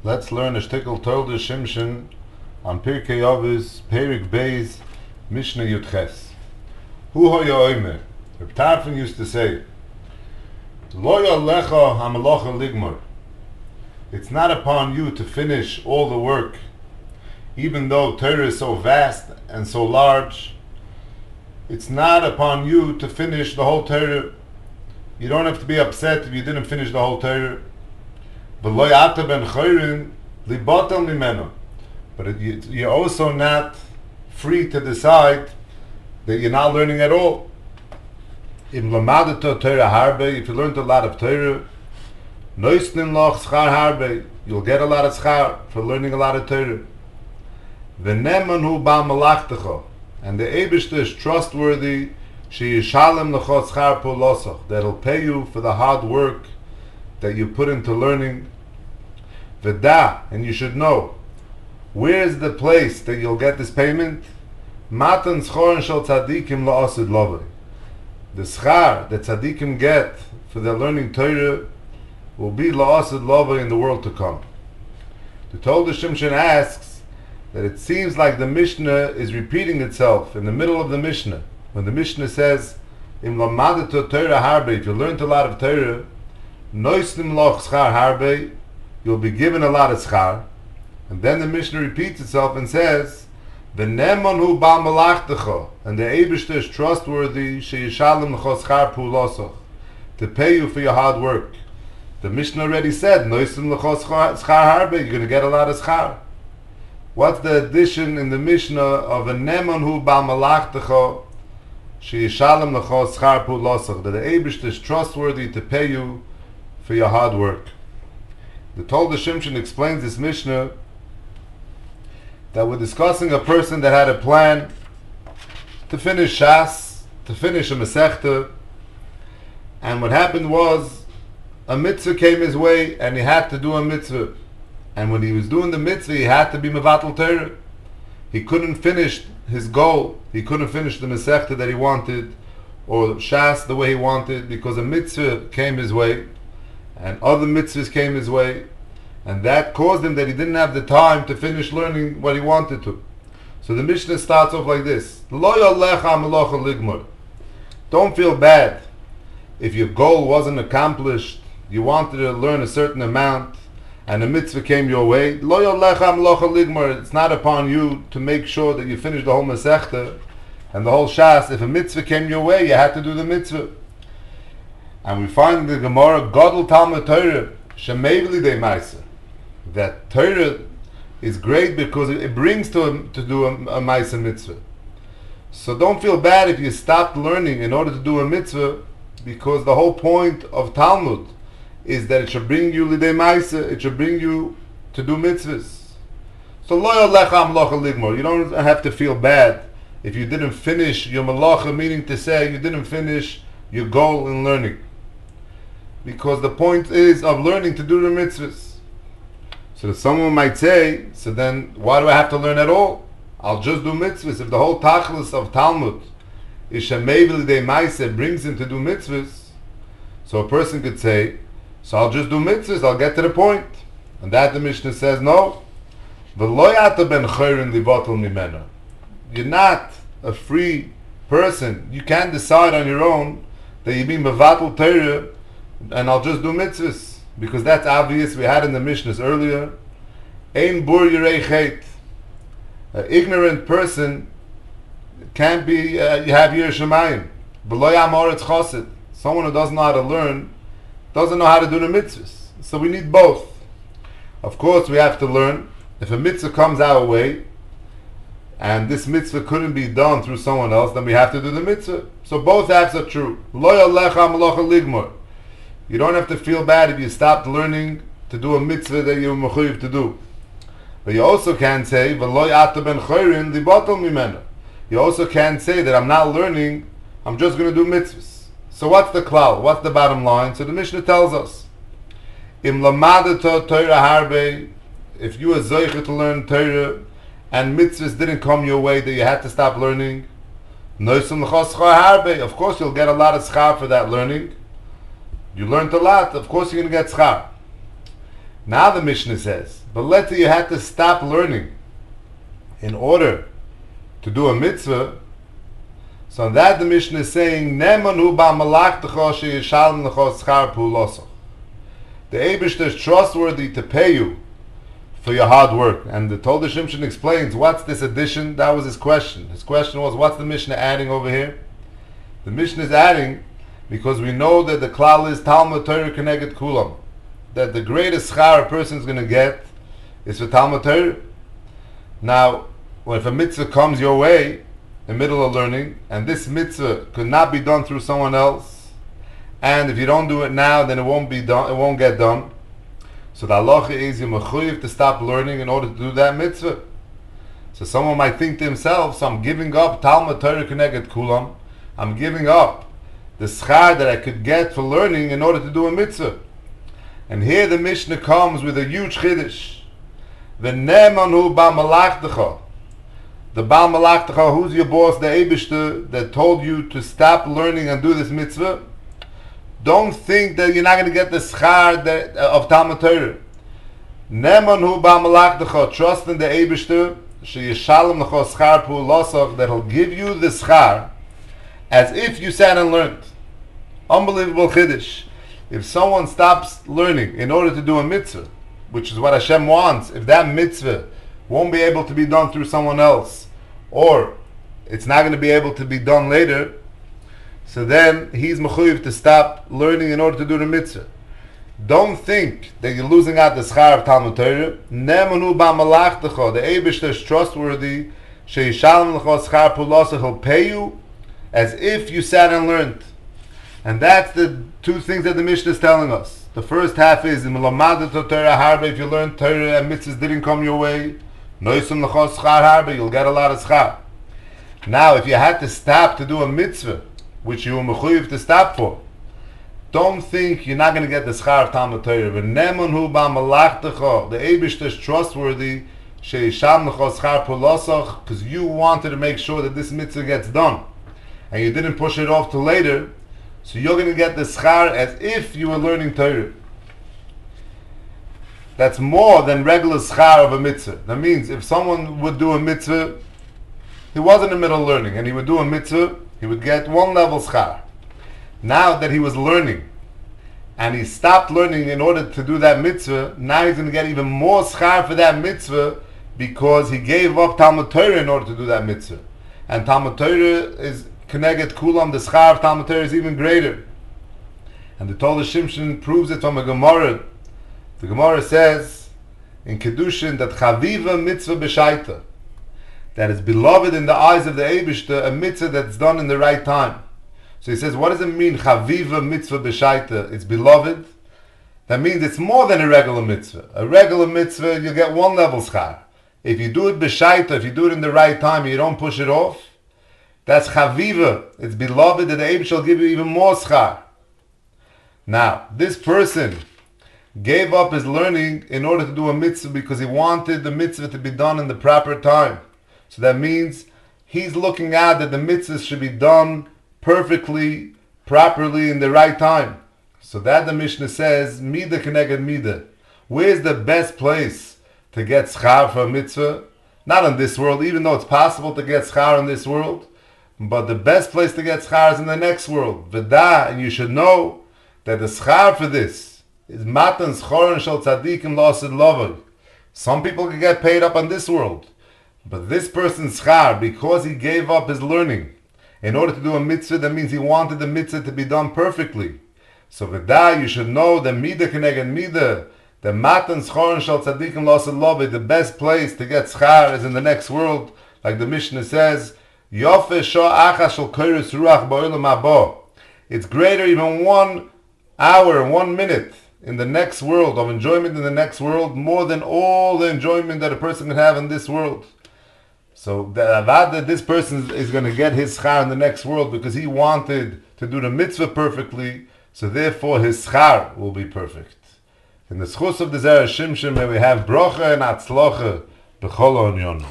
Let's learn a shtickle Toldos Shimshon on Perekei Avos, Perekei, Mishnah Yudches. Hu hoya oimer. Reb Tarfon used to say, Lo yalecha hamalacha ligmor. It's not upon you to finish all the work, even though Torah is so vast and so large. It's not upon you to finish the whole Torah. You don't have to be upset if you didn't finish the whole Torah. But you're also not free to decide that you're not learning at all. If you learned a lot of Torah, you'll get a lot of schar for learning a lot of Torah. And the Eibishter is trustworthy, that'll pay you for the hard work that you put into learning. And you should know, where is the place that you'll get this payment? Matan schoren shel tzadikim la'asid lovei. The schar that tzadikim get for their learning Torah will be la'asid lovei in the world to come. The Toldos Shimshon asks that it seems like the Mishnah is repeating itself in the middle of the Mishnah. When the Mishnah says, Im lamadato Torah harbe, if you learned a lot of Torah, noisnim loch schar harbe, you'll be given a lot of schar. And then the Mishnah repeats itself and says, V'nemon hu ba'al malachtecha, and the Eibishter is trustworthy, she'yishalem l'cho schar pu'losoch, to pay you for your hard work. The Mishnah already said, noisnim l'cho schar harbe, you're going to get a lot of schar. What's the addition in the Mishnah of V'nemon hu ba'al malachtecha, she'yishalem l'cho schar pu'losoch, that the Eibishter is trustworthy to pay you for your hard work. The Toldos Shimshon explains this Mishnah that we're discussing a person that had a plan to finish Shas, to finish a Masechta, and what happened was a mitzvah came his way and he had to do a mitzvah. And when he was doing the mitzvah, he had to be Mevatel Torah. He couldn't finish his goal, he couldn't finish the Masechta that he wanted, or Shas the way he wanted, because a mitzvah came his way and other mitzvahs came his way, and that caused him that he didn't have the time to finish learning what he wanted to. So the Mishnah starts off like this: Lo yalecha hamalacha ligmor. Don't feel bad if your goal wasn't accomplished. You wanted to learn a certain amount and a mitzvah came your way. Lo yalecha hamalacha ligmor. It's not upon you to make sure that you finish the whole Masechta and the whole Shas. If a mitzvah came your way, you had to do the mitzvah. And we find in the Gemara, Godel Talmud Torah, Shemevli de Maisa, that Torah is great because it brings to do a Maisa mitzvah. So don't feel bad if you stopped learning in order to do a mitzvah, because the whole point of Talmud is that it should bring you lidei Maisa, it should bring you to do mitzvahs. So lo yalecha hamalacha ligmor. You don't have to feel bad if you didn't finish your malacha, meaning to say you didn't finish your goal in learning. Because the point is of learning to do the mitzvahs. So someone might say, so then why do I have to learn at all? I'll just do mitzvahs. If the whole tachlis of Talmud is shemevil de maise, brings him to do mitzvahs, so a person could say, so I'll just do mitzvahs, I'll get to the point. And that the Mishnah says, no. You're not a free person. You can't decide on your own that you be mevatel Torah and I'll just do mitzvahs, because that's obvious. We had in the Mishnahs earlier, ein bur yirei chet. An ignorant person can't be, you have yirei shemayim. V'lo ya'amor etz chosid. Someone who doesn't know how to learn, doesn't know how to do the mitzvahs. So we need both. Of course we have to learn. If a mitzvah comes our way, and this mitzvah couldn't be done through someone else, then we have to do the mitzvah. So both halves are true. Lo yalecha hamalacha ligmor. You don't have to feel bad if you stopped learning to do a mitzvah that you're mechuyev to do. But you also can say, V'lo yata ben chorin libatel mimena. You also can say that I'm not learning, I'm just going to do mitzvahs. So what's the klal? What's the bottom line? So the Mishnah tells us, Im lamadato Torah harbe, if you were zoiche to learn Torah, and mitzvahs didn't come your way that you had to stop learning, noisum l'cho schar harbe, of course you'll get a lot of schar for that learning. You learned a lot, of course you're going to get schar. Now the Mishnah says, But let's say you had to stop learning in order to do a mitzvah. So on that the Mishnah is saying, Neman hu ba'malachtecha sheyishalem lecha schar pu'ulosach. The Eibishter is trustworthy to pay you for your hard work. And the Toldos Shimshon explains, what's this addition? That was his question. His question was, what's the Mishnah adding over here? The Mishnah is adding because we know that the klal is Talmud Torah Keneged Kulam, that the greatest schar a person is going to get is for Talmud Torah. Now, if a mitzvah comes your way in the middle of learning, and this mitzvah could not be done through someone else, and if you don't do it now, then it won't be done. It won't get done. So the halacha is you mechuyev to stop learning in order to do that mitzvah. So someone might think to himself, so I'm giving up Talmud Torah Keneged Kulam. I'm giving up the schar that I could get for learning in order to do a mitzvah. And here the Mishnah comes with a huge chiddush. V'neman hu ba'malachtecha. The Baal Malachtecha, who's your boss, the Eibishter, that told you to stop learning and do this mitzvah? Don't think that you're not going to get the schar of Talmud Torah. Neman hu Baal Malachtecha, trust in the Eibishter, sheyishalem lecha schar pu'ulosach, that he'll give you the schar as if you sat and learned. Unbelievable chiddush. If someone stops learning in order to do a mitzvah, which is what Hashem wants, if that mitzvah won't be able to be done through someone else, or it's not going to be able to be done later, so then he's mechuyev to stop learning in order to do the mitzvah. Don't think that you're losing out the schar of Talmud Torah. Nemanu ba'malachtecha, the Eibishter is trustworthy, sheyishalem lecha schar pu'ulosach, he'll pay you as if you sat and learned. And that's the two things that the Mishnah is telling us. The first half is, if you learn Torah and mitzvahs didn't come your way, you'll get a lot of schar. Now, if you had to stop to do a mitzvah, which you were mechuyev to stop for, don't think you're not going to get the schar of Talmud Torah. The Eibishter is trustworthy, because you wanted to make sure that this mitzvah gets done, and you didn't push it off to later, so you're going to get the schar as if you were learning Torah. That's more than regular schar of a mitzvah. That means if someone would do a mitzvah, he was in the middle of learning, and he would do a mitzvah, he would get one level schar. Now that he was learning, and he stopped learning in order to do that mitzvah, now he's going to get even more schar for that mitzvah, because he gave up Talmud Torah in order to do that mitzvah. And Talmud Torah is Keneged Kulam, the schar of Talmud Torah is even greater. And the Toldos Shimshon proves it from a Gemara. The Gemara says in Kedushin that Chaviva mitzvah b'shaita, that is beloved in the eyes of the Eibishter, a mitzvah that's done in the right time. So he says, what does it mean, Chaviva mitzvah b'shaita? It's beloved. That means it's more than a regular mitzvah. A regular mitzvah, you get one level schar. If you do it b'shaita, if you do it in the right time, and you don't push it off, that's Chaviva. It's beloved that the Eibishter will give you even more schar. Now, this person gave up his learning in order to do a mitzvah because he wanted the mitzvah to be done in the proper time. So that means he's looking out that the mitzvah should be done perfectly, properly, in the right time. So that the Mishnah says, Mida Keneged Mida. Where's the best place to get schar for a mitzvah? Not in this world, even though it's possible to get schar in this world, but the best place to get schar is in the next world. V'da, and you should know that the schar for this is matan schoron shel tzadikim losid lovod. Some people can get paid up on this world, but this person's schar, because he gave up his learning in order to do a mitzvah, that means he wanted the mitzvah to be done perfectly. So v'da, you should know that mida keneged mida, the matan schoron shel tzadikim losid lovod, the best place to get schar is in the next world, like the Mishnah says, Yofe sho achas shel koros ruach ba'olam haba. It's greater even 1 hour, 1 minute in the next world, of enjoyment in the next world, more than all the enjoyment that a person can have in this world. So that this person is going to get his schar in the next world because he wanted to do the mitzvah perfectly, so therefore his schar will be perfect. In the schus of the Zera Shimshon, may we have brocha and atzlocha b'chol onyon.